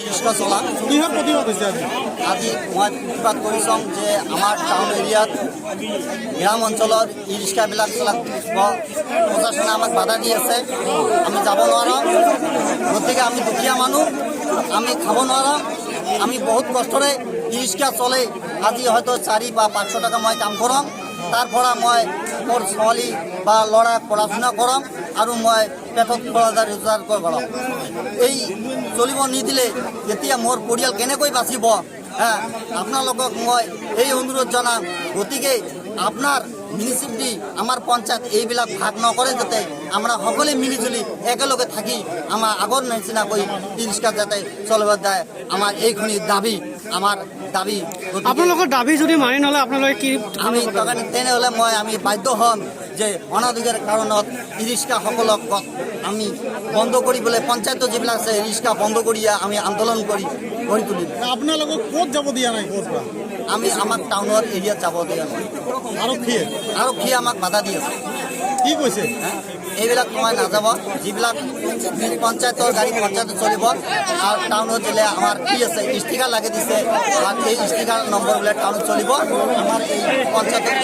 Rickshaw চলা কিহৰ প্ৰতিবাদ হৈছে আজি মই প্ৰতিবাদ কৰিছোঁ যে আমাৰ টাউন এৰিয়াত গ্ৰাম অঞ্চলত ই ৰিক্সাবিলাক চলাব প্ৰশাসনে আমাক বাধা দি আছে। আমি যাব নোৱাৰোঁ, গতিকে আমি দুখীয়া মানুহ, আমি খাব নোৱাৰোঁ। আমি বহুত কষ্টৰে ই ৰিক্সা চলে আজি হয়তো 4 বা 500 টাকা মই কাম কৰোঁ, তাৰ পৰা মই মোৰ ছোৱালী বা ল'ৰা পঢ়া-শুনা কৰোঁ আৰু মই পেটত ৰোজগাৰ কৰোঁ। এই চলিব নিদিলে তেতিয়া মোৰ পৰিয়াল কেনেকৈ বাচিব? আপোনালোকক মই এই অনুৰোধ জনাম, গতিকে আপোনাৰ মিউনিচিপালিটি আমাৰ পঞ্চায়ত এইবিলাক ভাগ নকৰে, যাতে আমৰা সকলে মিলিজুলি একেলগে থাকি আমাৰ আগৰ নিচিনাকৈ ই ৰিক্সা যাতে চলিব যায়, আমাৰ এইখিনি দাবী, আমাৰ দাবী। আপোনালোকৰ দাবী যদি মানি নলয় আপোনালোকে কি? আমি তেনেহ'লে আমি বাধ্য হ'ম যে অনাধিকাৰ কাৰণত ই ৰিক্সাসকলক আমি বন্ধ কৰিবলৈ পঞ্চায়ত যিবিলাক আছে ৰিক্সা বন্ধ কৰি আমি আন্দোলন কৰি গঢ়ি তুলিম। আপোনালোকক ক'ত যাব দিয়া নাই? ক'ত আমি আমাক টাউনৰ এৰিয়াত যাব দিয়া নাই। আৰক্ষীয়ে আমাক বাধা দি আছে। কি কৈছে? এইবিলাক মই নাযাব, যিবিলাক পঞ্চায়তৰ গাড়ী পঞ্চায়তত চলিব আৰু টাউনত দিলে আমাৰ কি আছে ষ্টিকাৰ লাগি দিছে, আৰু এই ষ্টিকাৰ নম্বৰবিলাক টাউনত চলিব, আমাৰ এই পঞ্চায়তৰ